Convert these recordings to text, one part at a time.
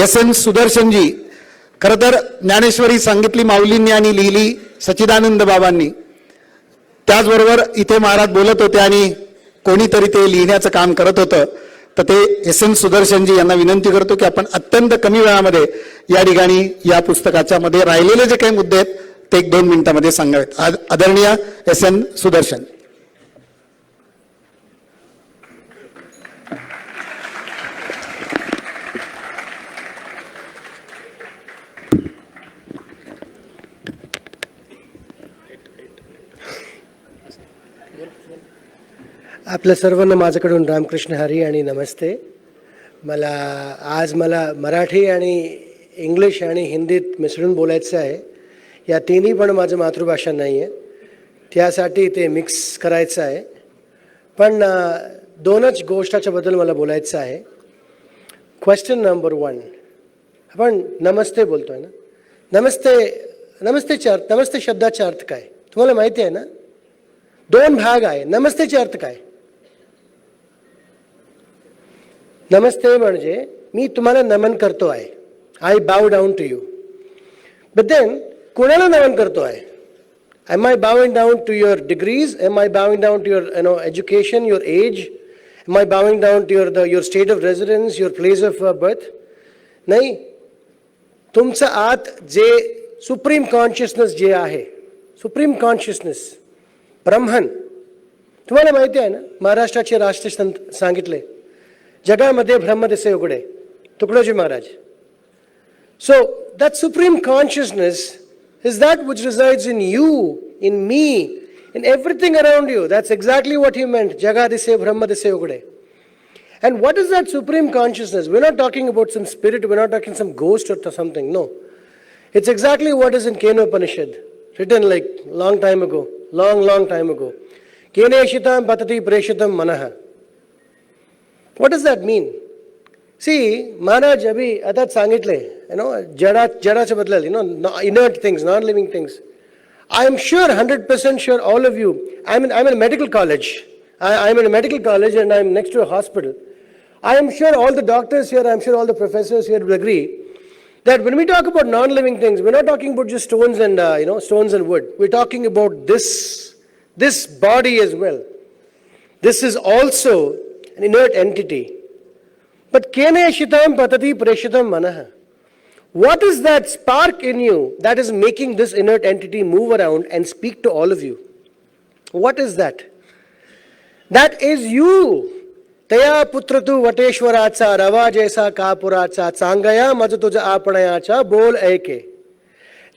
SN. Sudarshanji, खरं तर ज्ञानेश्वरी सांगितली माऊलींनी आणि लिहिली सच्चिदानंद बाबांनी. त्याचबरोबर इथे महाराज बोलत होते आणि कोणीतरी ते लिहिण्याचं काम करत होतं. तर ते एस.एन. सुदर्शनजी यांना विनंती करतो की आपण अत्यंत कमी वेळामध्ये या ठिकाणी या पुस्तकाच्या मध्ये राहिलेले जे काही मुद्दे आहेत ते 1-2 मिनिटांमध्ये सांगावेत. आदरणीय एस.एन. सुदर्शन. आपल्या सर्वांना माझ्याकडून रामकृष्ण हरी आणि नमस्ते. आज मला मराठी आणि इंग्लिश आणि हिंदीत मिसळून बोलायचं आहे. या तिन्ही पण माझं मातृभाषा नाही आहे, त्यासाठी ते मिक्स करायचं आहे. पण दोनच गोष्टाच्याबद्दल मला बोलायचं आहे. क्वेश्चन नंबर 1, आपण नमस्ते बोलतो आहे ना. नमस्ते शब्दाचा अर्थ काय तुम्हाला माहिती आहे ना? 2 भाग आहे. नमस्तेचे अर्थ काय? नमस्ते म्हणजे मी तुम्हाला नमन करतो आहे. I bow down to you. But then कोणाला नमन करतो आहे? Am I bowing down to your degrees? Am I bowing down to your education, your age? Am I bowing down to your state of residence, your place of birth? नाही. तुमचं आत जे supreme consciousness जे आहे, supreme consciousness ब्रह्मन, तुम्हाला माहिती आहे ना, महाराष्ट्राचे राष्ट्रसंत सांगितले जगामध्ये ब्रह्म दिसे उघडे, तुकडोजी महाराज. सो that supreme consciousness is that which resides in you, in me, in everything around you. That's exactly what he meant. Jaga dise brahma dise ugde. And what is that supreme consciousness? We're not talking about some spirit, we're not talking some ghost or something. No. It's exactly what is in Kenopanishad, written like long time ago, long time ago. Keneshitam patati preshitam manaha. What does that mean? See, Maharaj abhi atat sangitle, jada badlal, inert things, non-living things. I am sure, 100% sure, all of you, I'm in a medical college. I'm in a medical college and I'm next to a hospital. I am sure all the doctors here, I'm sure all the professors here will agree that when we talk about non-living things, we're not talking about just stones and stones and wood. We're talking about this body as well. This is also an inert entity. But kene shitam patati preshitam manaha. What is that spark in you that is making this inert entity move around and speak to all of you? What is that? That is you. Taya putratu vateshwaracha rava jaisa kapuracha changaya majatuja apanayacha bol aike.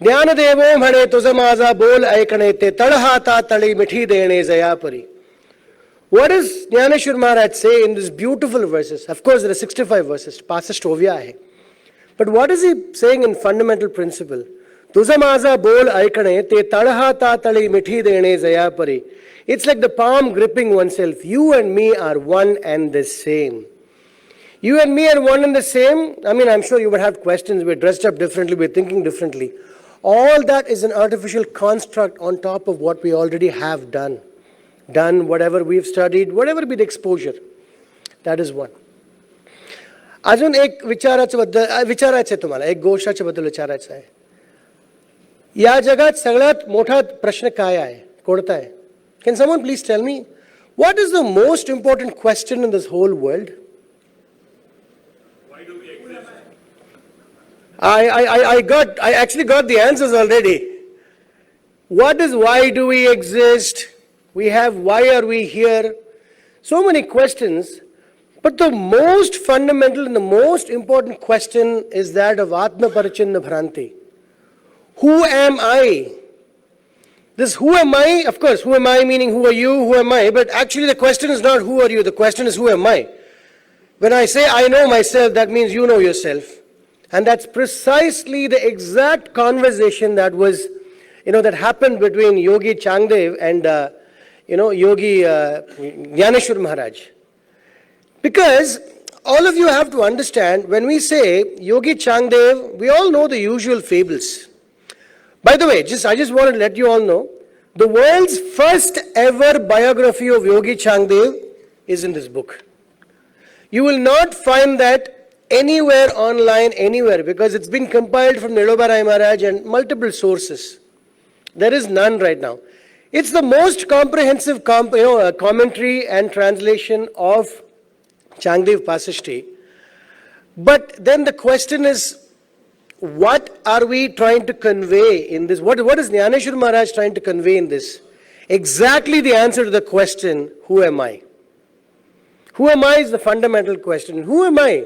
Jnana devo mhane tuja maza bol aikane te tadhata tali mithi dene zayapari. What does Jnaneshwar Maharaj say in these beautiful verses? Of course, there are 65 verses. Pasa stovya hai. But what is he saying in fundamental principle? Tuja maza bol aikane te tadhata tali mithi dene zayapari. It's like the palm gripping oneself. You and me are one and the same. You and me are one and the same. I mean, I'm sure you would have questions. We're dressed up differently. We're thinking differently. All that is an artificial construct on top of what we already have done. Whatever we've studied, whatever be the exposure. That is one. अजून एक विचारायचं तुम्हाला, एक गोष्टाच्या बद्दल विचारायचं आहे. या जगात सगळ्यात मोठा प्रश्न काय आहे? कोणता आहे? Can someone please tell me what is the most important question in this whole world? Why do we exist? I actually got the answers already. What is why do we exist? We have why are we here? So many questions, but the most fundamental and the most important question is that of Atma Parichinna Bhranti. Who am I? This who am I, of course, who am I meaning who are you, who am I, but actually the question is not who are you, the question is who am I. When I say I know myself, that means you know yourself. And that's precisely the exact conversation that was, that happened between Yogi Changdev and, Yogi Jnaneshwar Maharaj. Because all of you have to understand, when we say Yogi Changdev, we all know the usual fables. By the way, I just want to let you all know, the world's first ever biography of Yogi Changdev is in this book. You will not find that anywhere online, anywhere, because it's been compiled from Niloba Rai Maharaj and multiple sources. There is none right now. It's the most comprehensive commentary and translation of Changdev Pasishti. But then the question is, what are we trying to convey in this? What is Jnaneshwar Maharaj trying to convey in this? Exactly the answer to the question, who am I? Who am I is the fundamental question. Who am I?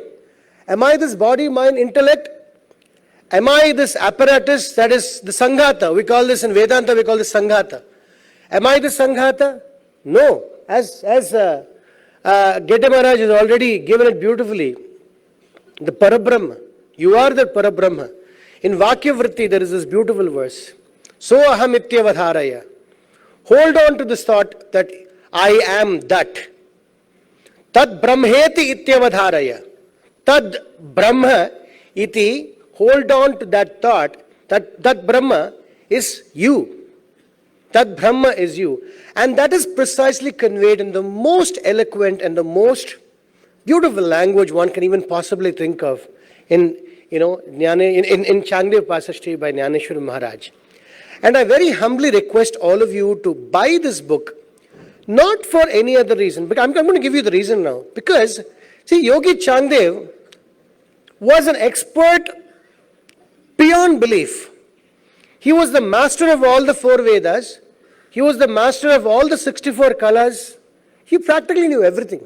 Am I this body, mind, intellect? Am I this apparatus that is the Sanghata? We call this in Vedanta, we call this Sanghata. Am I the Sanghata? No. As Gethe Maharaj has already given it beautifully. The Parabrahma. You are the Parabrahma. In Vakya Vritti there is this beautiful verse. So aham ityavadharaya. Hold on to this thought that I am that. Tad brahmeti ityavadharaya. Tad brahma iti. Hold on to that thought that Brahma is you. That Brahma is you. And that is precisely conveyed in the most eloquent and the most beautiful language one can even possibly think of in Changdev Pasishti by Jnaneshwar Maharaj. And I very humbly request all of you to buy this book, not for any other reason, but I'm going to give you the reason now. Because, see, Yogi Changdev was an expert beyond belief. He was the master of all the 4 Vedas. He was the master of all the 64 kalas. He practically knew everything.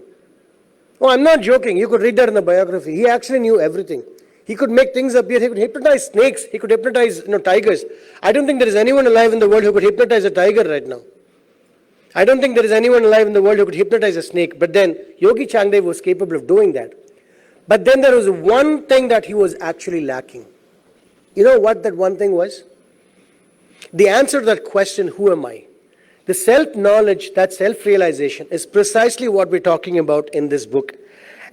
Oh, I'm not joking. You could read that in the biography. He actually knew everything. He could make things appear. He could hypnotize snakes. He could hypnotize tigers. I don't think there is anyone alive in the world who could hypnotize a tiger right now. I don't think there is anyone alive in the world who could hypnotize a snake. But then Yogi Changdev was capable of doing that. But then there was one thing that he was actually lacking. You know what that one thing was? The answer to that question, who am I? The self-knowledge, that self-realization is precisely what we're talking about in this book.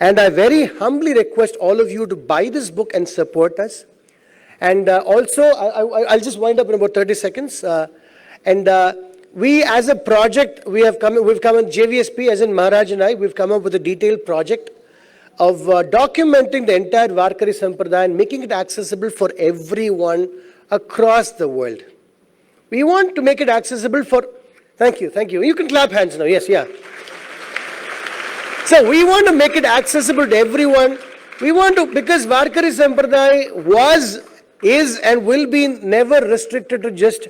And I very humbly request all of you to buy this book and support us. And also, I'll just wind up in about 30 seconds. We as a project, we've come in JVSP, as in Maharaj and I, we've come up with a detailed project of documenting the entire Varkari Sampradaya and making it accessible for everyone across the world. We want to make it accessible for, thank you. You can clap hands now, yes, yeah. So we want to make it accessible to everyone. We want to, because Varkari Sampradaya was, is and will be never restricted to just,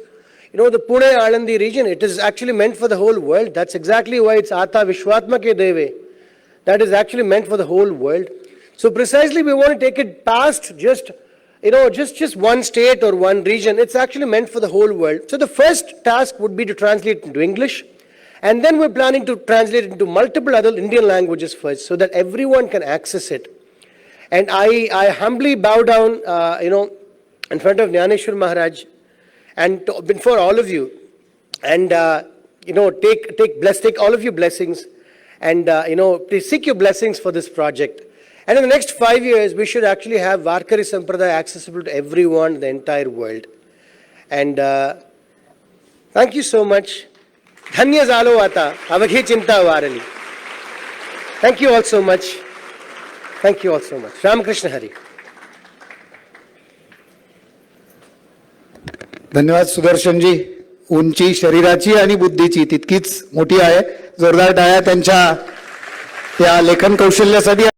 the Pune Alandi region. It is actually meant for the whole world. That's exactly why it's Ata Vishwatma Ke Deve. That is actually meant for the whole world. So precisely we want to take it past just one state or one region. It's actually meant for the whole world. So the first task would be to translate it into English. And then we're planning to translate it into multiple other Indian languages first so that everyone can access it. And I humbly bow down, in front of Jnaneshwar Maharaj and before all of you. And, take all of your blessings. And, please seek your blessings for this project. And in the next 5 years, we should actually have Varkari Sampradaya accessible to everyone in the entire world. And thank you so much. Dhanya Zalo Ata, Avaghi Chinta Varali. Thank you all so much. Thank you all so much. Ram Krishna Hari. धन्यवाद सुदर्शन जी. उंची शरीराची आणि बुद्धीची तितकीच मोठी आहे. जोरदार टाळ्या त्यांच्या या लेखन कौशल्यासाठी.